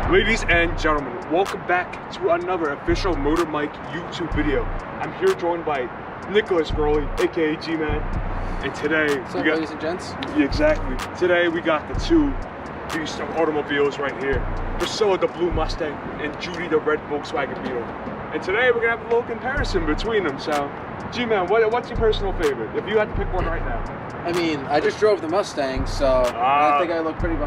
Ladies and gentlemen, welcome back to another official MotorMike YouTube video. I'm here joined by Nicholas Gurley, aka G-Man, and today What's up, ladies and gents? Exactly. Today we got the two beast of automobiles right here: Priscilla, the blue Mustang, and Judy, the red Volkswagen Beetle. And today we're gonna have a little comparison between them. So, G-Man, what's your personal favorite? If you had to pick one right now. I mean, I just drove the Mustang, so I think I look pretty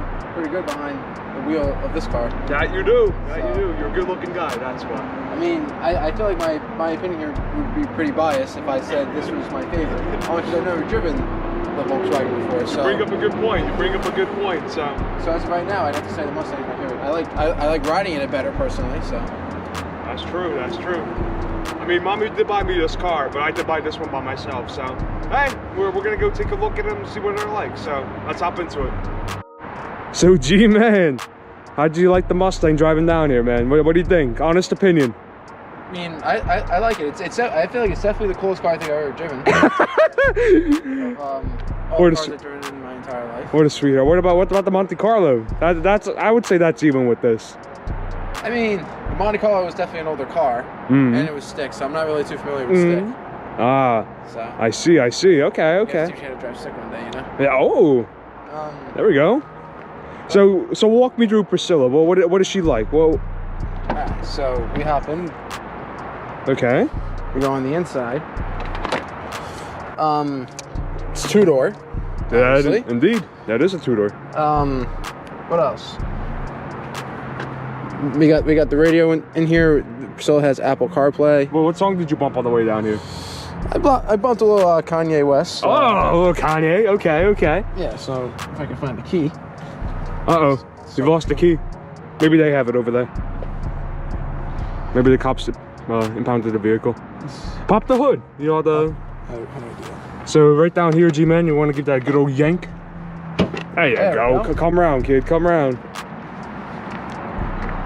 good behind the wheel of this car. That you do. You do. You're a good-looking guy. That's why. I mean, I feel like my opinion here would be pretty biased if I said this was my favorite. Only because I've never driven the Volkswagen before. So you bring up a good point. So as of right now, I'd have to say the Mustang is my favorite. I like riding in it better personally. So that's true. That's true. I mean, Mommy did buy me this car, but I did buy this one by myself. So hey, we're gonna go take a look at them and see what they're like. So let's hop into it. So G-Man, how'd you like the Mustang driving down here, man? What do you think? Honest opinion. I mean, I like it. I feel like it's definitely the coolest car I think I've ever driven. All the cars I've driven in my entire life. What a sweetheart. What about the Monte Carlo? That's I would say that's even with this. I mean, the Monte Carlo was definitely an older car, and it was stick, so I'm not really too familiar with stick. Ah, so I see. Okay. I guess you had to drive stick one day, you know? Yeah. Oh, there we go. So walk me through Priscilla. Well, what is she like? Well, alright, so we hop in. Okay. We go on the inside. It's two-door. Indeed, that is a two-door. What else? We got the radio in here. Priscilla has Apple CarPlay. Well, what song did you bump on the way down here? I bumped a little Kanye West. So. Oh, a little Kanye. Okay. Yeah. So if I can find the key. Uh-oh, you've lost the key. Maybe they have it over there. Maybe the cops impounded the vehicle. Pop the hood. You know the. How do I do that? So right down here, G-Man, you want to give that a good old yank. There you go. Come around, kid. Come around.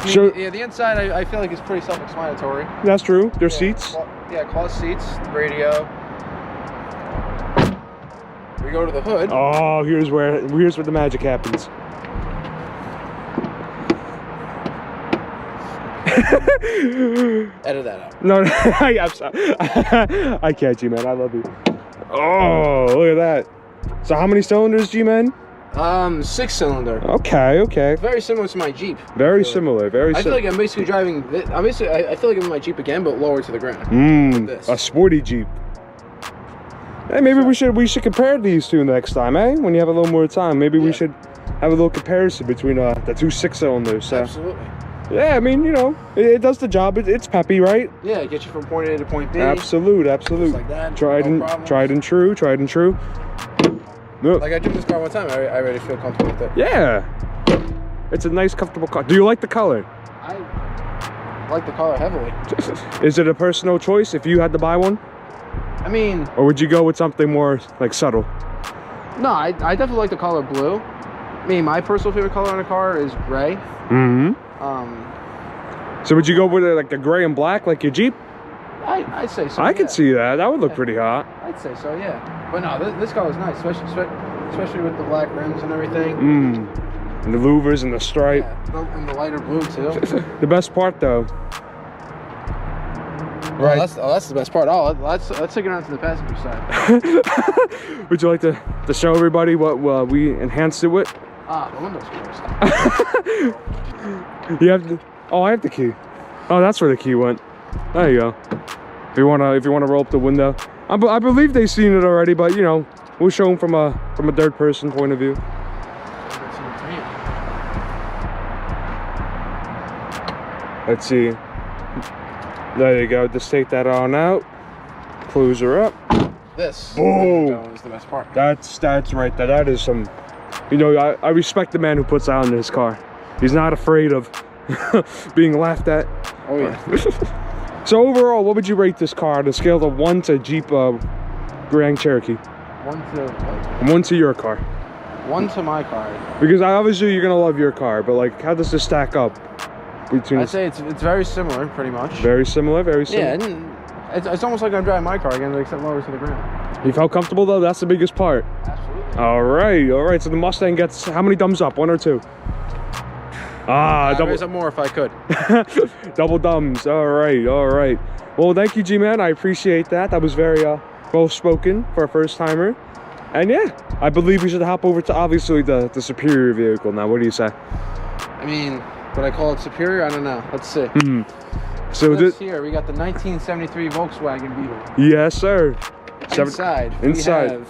Yeah, the inside I feel like is pretty self-explanatory. That's true. There's seats. Cloth seats, radio. We go to the hood. Oh, here's where the magic happens. Edit that out. No, I'm sorry. I can't, G-Man. I love you. Oh, look at that. So how many cylinders, G-Man? 6-cylinder. Okay. Very similar to my Jeep. Very similar. I feel like I'm basically driving. I feel like I'm in my Jeep again, but lower to the ground. A sporty Jeep. Hey, maybe we should compare these two next time, eh? When you have a little more time, maybe we should have a little comparison between the two 6-cylinders. So. Absolutely. Yeah, I mean, you know, it does the job. It's peppy, right? Yeah, it gets you from point A to point B. Absolute. Just like that. Tried and true. Look. Like I drove this car one time, I already feel comfortable with it. Yeah, it's a nice, comfortable car. Do you like the color? I like the color heavily. Is it a personal choice if you had to buy one? I mean, or would you go with something more like subtle? No, I definitely like the color blue. I mean, my personal favorite color on a car is gray. So would you go with like a gray and black like your Jeep? I'd say so. I could see that. That would look pretty hot. I'd say so, yeah. But no, this car was nice, especially with the black rims and everything. And the louvers and the stripe. Yeah, and the lighter blue too. The best part though. Right. That's the best part. Oh, let's take it on to the passenger side. Would you like to show everybody what we enhanced it with? The window's closed. You have to. Oh, I have the key. Oh, that's where the key went. There you go. If you wanna roll up the window, I believe they've seen it already, but you know, we'll show them from a third person point of view. Let's see. There you go. Just take that on out. Close her up. This. Boom. Is the best part. That's right there. That is some. You know, I respect the man who puts that on his car. He's not afraid of being laughed at. Oh yeah. So overall, what would you rate this car on a scale of 1 to Jeep Grand Cherokee? 1 to what? 1 to your car. 1 to my car. Because obviously you're gonna love your car, but like, how does this stack up between? I'd say it's very similar, pretty much. Very similar. Yeah, and it's almost like I'm driving my car again, except lower to the ground. You felt comfortable though? That's the biggest part. Absolutely. All right. So the Mustang gets how many thumbs up? 1 or 2? Ah, I'd raise up more if I could. double thumbs. All right, all right. Well, thank you, G-Man. I appreciate that. That was very well spoken for a first timer. And yeah, I believe we should hop over to obviously the superior vehicle now. What do you say? I mean, would I call it superior? I don't know. Let's see. So this here we got the 1973 Volkswagen Beetle. Yes, sir. Inside. Inside.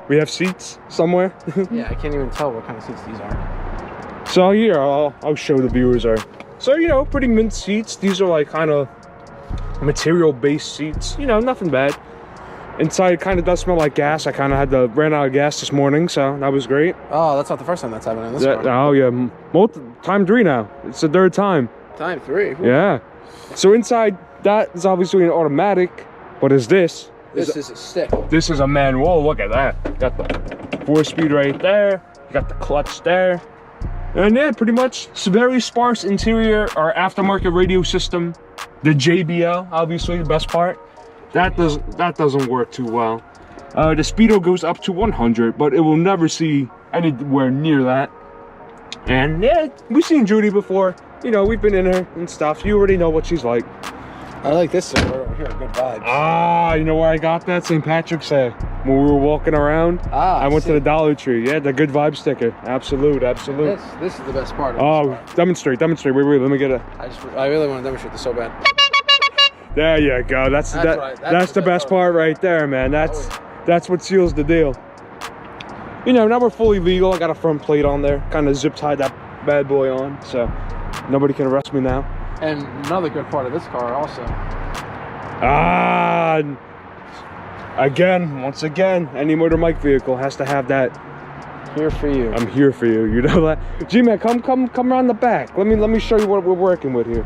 We have seats somewhere. Yeah, I can't even tell what kind of seats these are. So here, I'll show the viewers our. So you know, pretty mint seats. These are like kind of material-based seats. You know, nothing bad. Inside kind of does smell like gas. I kind of ran out of gas this morning, so that was great. Oh, that's not the first time that's happened in this car. Oh yeah, time 3 now. It's the 3rd time. Time 3. Ooh. Yeah. So inside, that is obviously an automatic, but This is a stick. This is a manual. Look at that. Got the 4-speed right there. Got the clutch there. And yeah, pretty much it's a very sparse interior. Our aftermarket radio system, the JBL, obviously the best part. That doesn't work too well. The speedo goes up to 100, but it will never see anywhere near that. And yeah, we've seen Judy before. You know, we've been in her and stuff. You already know what she's like. I like this right over here. Good vibes. Ah, you know where I got that? St. Patrick's Day. When we were walking around, I went to the Dollar Tree. Yeah, the good vibe sticker. Absolute. This is the best part of this car. Demonstrate. Wait, let me get it. I really want to demonstrate this so bad. There you go. That's the best part right there, man. That's what seals the deal. You know, now we're fully legal. I got a front plate on there. Kind of zip tied that bad boy on, so nobody can arrest me now. And another good part of this car also. Once again, any MotorMike vehicle has to have that. Here for you. I'm here for you. You know that. G-Man, come around the back. Let me show you what we're working with here.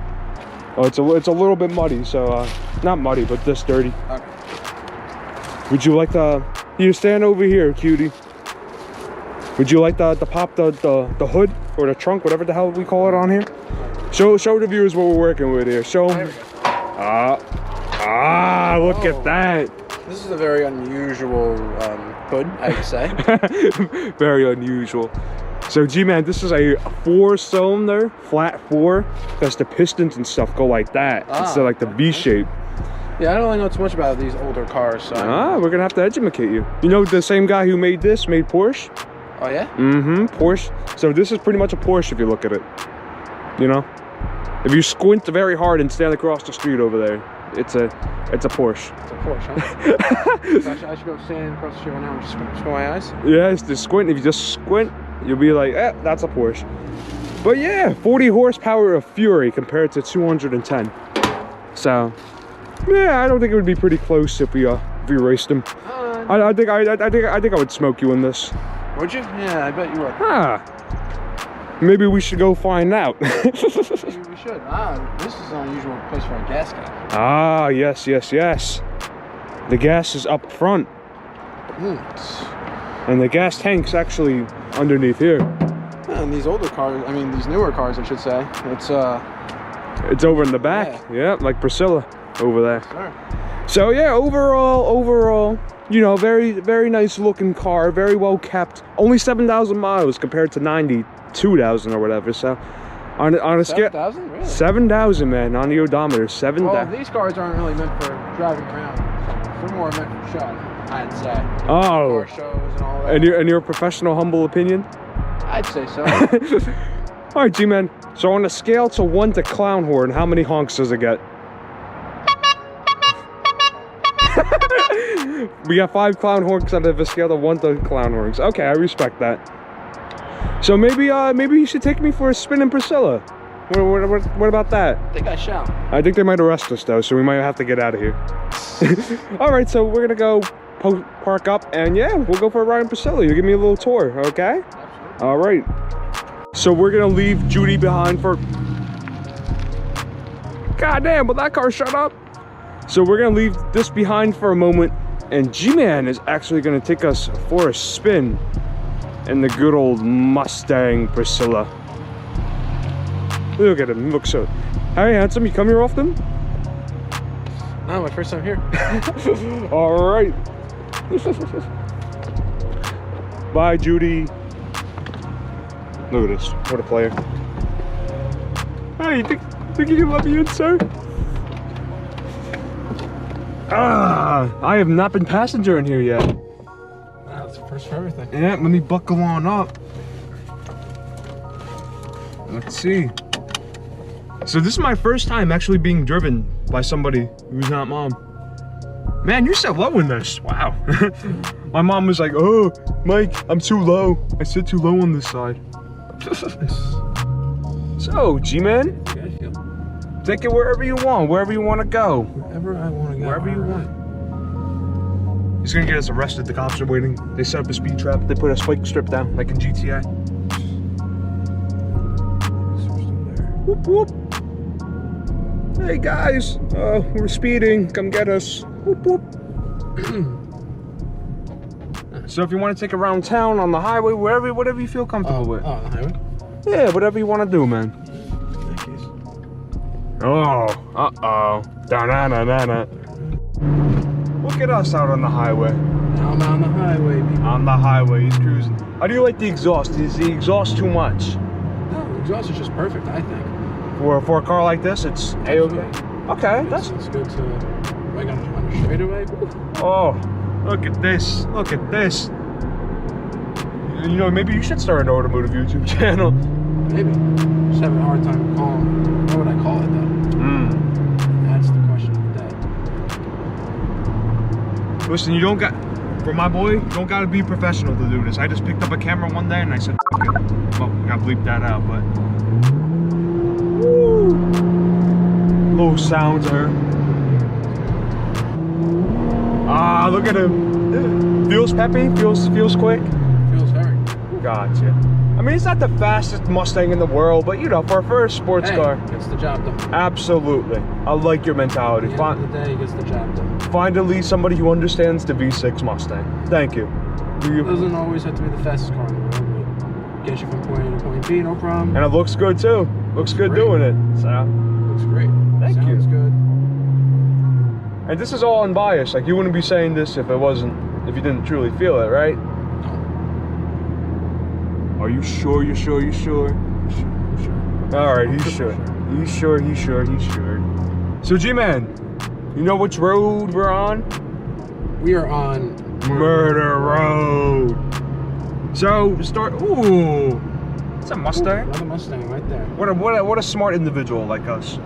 Oh, it's a little bit muddy, so not muddy, but just dirty. Okay. Would you like to? You stand over here, cutie. Would you like to pop the hood or the trunk, whatever the hell we call it on here? Show the viewers what we're working with here. Show them. Look at that. This is a very unusual hood, I would say. Very unusual. So G-Man, this is a 4-cylinder, flat 4, because the pistons and stuff go like that, instead of like the V shape. Yeah, I don't really know too much about these older cars, so... We're gonna have to educate you. You know, the same guy who made this made Porsche? Oh yeah? Porsche. So this is pretty much a Porsche if you look at it. You know? If you squint very hard and stand across the street over there, it's a Porsche. It's a Porsche, huh? I should go stand across the street right now and just squint my eyes? Yeah, it's the squint. If you just squint, you'll be like, that's a Porsche. But yeah, 40 horsepower of fury compared to 210. So, yeah, I don't think it would be pretty close if we raced them. I think I would smoke you in this. Would you? Yeah, I bet you would. Maybe we should go find out. Maybe we should. This is an unusual place for a gas cap. Yes. The gas is up front. And the gas tank's actually underneath here. And these older cars, I mean these newer cars I should say, it's over in the back. Yeah, like Priscilla over there. Sure. So yeah, overall, you know, very, very nice looking car, very well kept. Only 7,000 miles compared to 92,000 or whatever. So on a scale, 7,000, really? 7,000, man, on the odometer. 7,000. Well, these cars aren't really meant for driving around. They're more meant for show, I'd say. Oh. Car shows and all that. And your professional, humble opinion? I'd say so. All right, G-Man. So on a scale to 1 to clown horn, how many honks does it get? We got 5 clown horns out of a scale of 1 to clown horns. Okay, I respect that. So maybe you should take me for a spin in Priscilla. What about that? I think I shall. I think they might arrest us though, so we might have to get out of here. All right, so we're gonna go park up, and yeah, we'll go for a ride in Priscilla. You give me a little tour, okay? Absolutely. All right. So we're gonna leave Judy behind for. God damn! Will that car shut up? So we're gonna leave this behind for a moment, and G-Man is actually gonna take us for a spin in the good old Mustang Priscilla. Look at him, he looks so... Hey, handsome, you come here often? No, my first time here. All right. Bye, Judy. Look at this. What a player. Hey, think you can let me in, sir? I have not been passenger in here yet. Wow, it's the first for everything. Yeah, let me buckle on up. Let's see. So this is my first time actually being driven by somebody who's not mom. Man, you're so low in this. Wow. My mom was like, oh, Mike, I'm too low. I sit too low on this side. So, G-Man, take it wherever you want to go. Wherever I want to go. Wherever you want. He's gonna get us arrested. The cops are waiting. They set up a speed trap. They put a spike strip down, like in GTA. Whoop whoop. Hey guys, we're speeding. Come get us. Whoop whoop. So if you want to take around town on the highway, whatever you feel comfortable with. Oh, on the highway? Yeah, whatever you want to do, man. Oh, uh-oh. Da-na-na-na-na. Look at us out on the highway. Now I'm on the highway, people. On the highway, he's cruising. How do you like the exhaust? Is the exhaust too much? No, the exhaust is just perfect, I think. For a car like this, it's A-okay? Okay, It's good to... Like on a straightaway. Oh, look at this. Look at this. You know, maybe you should start an automotive YouTube channel. Maybe. Just having a hard time calling. What would I call it, though? That's the question of the day. Listen, you don't got... For my boy, you don't gotta be professional to do this. I just picked up a camera one day and I said, F it. Well, I gotta bleep that out, but... Woo! Low sounds are... Ah, look at him. Feels peppy, feels quick. Feels hairy. Gotcha. I mean, it's not the fastest Mustang in the world, but you know, for a first sports car. Gets the job done. Absolutely. I like your mentality. At the end of the day, gets the job done. Finally, somebody who understands the V6 Mustang. Thank you. It doesn't always have to be the fastest car in the world, but gets you from point A to point B, no problem. And it looks good too. Looks good doing it. So. Looks great. Thank you. Sounds good. And this is all unbiased. Like, you wouldn't be saying this if you didn't truly feel it, right? No. Are you sure? You sure? I'm sure. All right, he's sure. He's sure. So, G-Man, you know which road we're on? We are on Murder Road. So, ooh, it's a Mustang. Another Mustang right there. What a smart individual like us.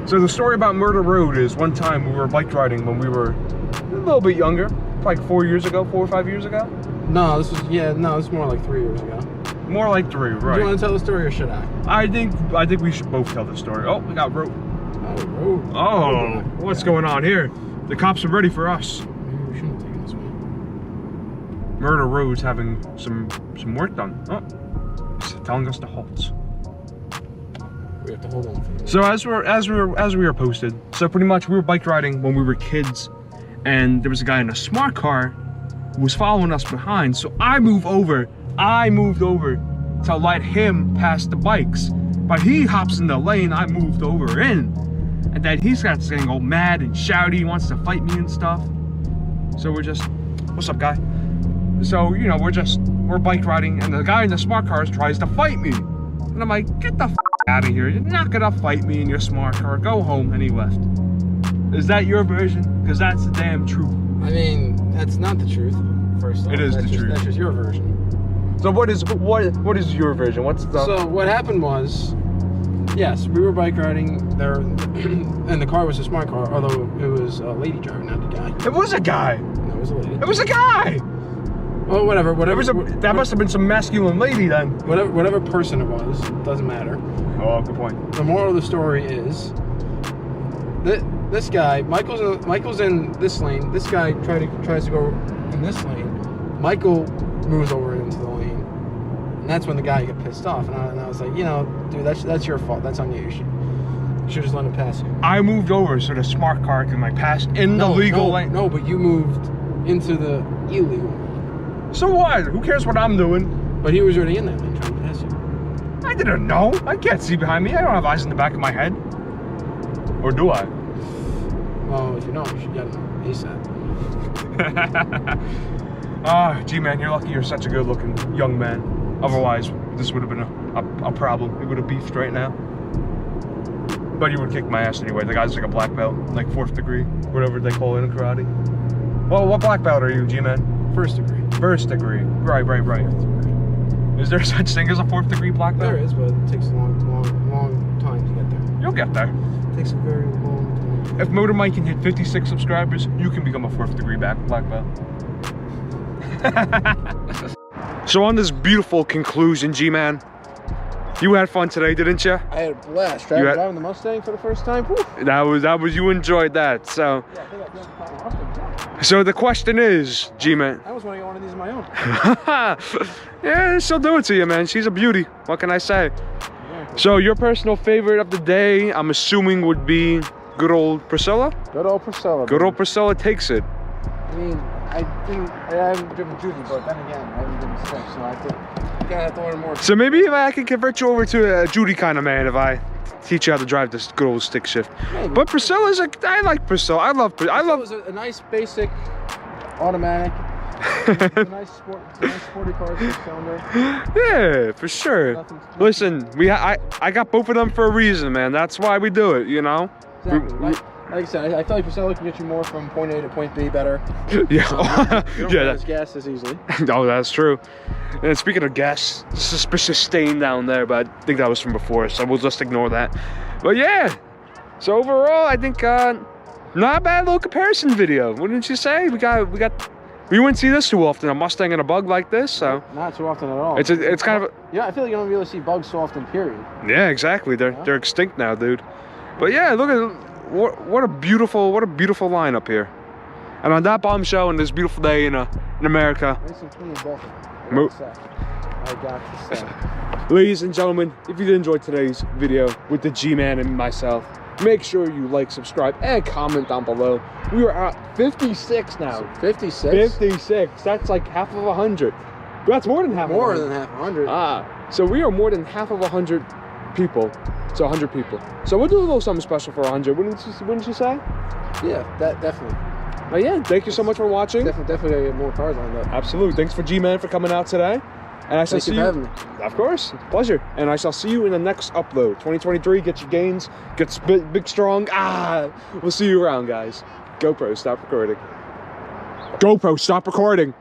So the story about Murder Road is one time we were bike riding when we were a little bit younger, like 4 or 5 years ago. No, this was more like 3 years ago. More like 3, right? Do you want to tell the story or should I? I think we should both tell the story. Oh, we got road. Road. Oh, what's going on here? The cops are ready for us. Maybe we shouldn't take this way. Murder Road's having some work done. Oh, it's telling us to halt. We have to hold on for this. So as we were posted, so pretty much we were bike riding when we were kids, and there was a guy in a smart car who was following us behind. So I moved over to let him pass the bikes, but he hops in the lane I moved over in, and then he's got getting all mad and shouty, he wants to fight me and stuff. So we're just, what's up, guy? So you know, we're bike riding, and the guy in the smart cars tries to fight me, and I'm like, get the out of here, you're not gonna fight me in your smart car, go home. And he left. Is that your version? Because that's the damn truth. I mean, that's not the truth. First off, it is the truth. That's just your version. So what is your version? What's the... So what happened was, yes, we were bike riding there, and the car was a smart car, although it was a lady driving, not a guy. It was a guy. No, it was a lady. It was a guy. Oh, whatever. That must have been some masculine lady then. Whatever person it was, doesn't matter. Oh, good point. The moral of the story is this guy, Michael's in this lane. This guy tries to go in this lane. Michael moves over into the lane, and that's when the guy got pissed off. And I was like, you know, dude, that's your fault. That's on you. You should just let him pass you. I moved over so the smart car can like pass in the legal lane. No, but you moved into the illegal lane. So what? Who cares what I'm doing? But he was already in that lane trying to pass you. I didn't know. I can't see behind me. I don't have eyes in the back of my head. Or do I? Well, if you don't, you should get him ASAP. Ah, G-Man, you're lucky you're such a good-looking young man. Otherwise, this would have been a problem. We would have beefed right now. But you would kick my ass anyway. The guy's like a black belt, like 4th degree, whatever they call it in karate. Well, what black belt are you, G-Man? 1st degree. 1st degree. Right. Is there such thing as a 4th degree black belt? There is, but it takes a long time to get there. You'll get there. It takes a very long time. If MotorMike can hit 56 subscribers, you can become a 4th degree black belt. So on this beautiful conclusion, G-Man, you had fun today, didn't you? I had a blast driving the Mustang for the first time. Whew. That was you enjoyed that. So Yeah, I think I've done quite often. so the question is, G-Man. I almost want to get one of these of my own. Yeah, she'll do it to you, man. She's a beauty. What can I say? Yeah. So your personal favorite of the day, I'm assuming, would be good old Priscilla? Good old Priscilla. Good old Priscilla takes it. I mean, I haven't driven Judy, but then again, I haven't driven Stick, so I have to learn more. So maybe if I can convert you over to a Judy kind of man if I teach you how to drive this good old stick shift. Maybe. But Priscilla's I like Priscilla. I love It was a nice basic automatic. It's a nice sporty car, 6-cylinder. Yeah, for sure. Listen, I got both of them for a reason, man. That's why we do it, you know? Exactly. Like I said, I feel like Priscilla can get you more from point A to point B better. Yeah. You don't Yeah. gas gas as easily. Oh, that's true. And speaking of gas, suspicious stain down there, but I think that was from before, so we'll just ignore that. But yeah, so overall, I think not a bad little comparison video, wouldn't you say? We wouldn't see this too often, a Mustang and a Bug like this, so. Not too often at all. It's kind of. Yeah, I feel like you don't really see bugs so often, period. Yeah, exactly. They're extinct now, dude. But yeah, look at what a beautiful lineup here. And on that bombshell, on this beautiful day in America. Nice and clean both. I got to say. Ladies and gentlemen, if you did enjoy today's video with the G-Man and myself, make sure you like, subscribe, and comment down below. We are at 56 now. 56? 56. That's like half of 100. That's more than half. More than half 100. So we are more than half of 100 people. So 100 people. So we'll do a little something special for 100, wouldn't you say? Yeah, definitely. But yeah, thank you so much for watching. Definitely gotta get more cars lined up. Absolutely. Thanks for G-Man for coming out today. And I shall see you. Thank you for having me. Of course, pleasure. And I shall see you in the next upload. 2023, get your gains, get big, strong. We'll see you around, guys. GoPro, stop recording. GoPro, stop recording.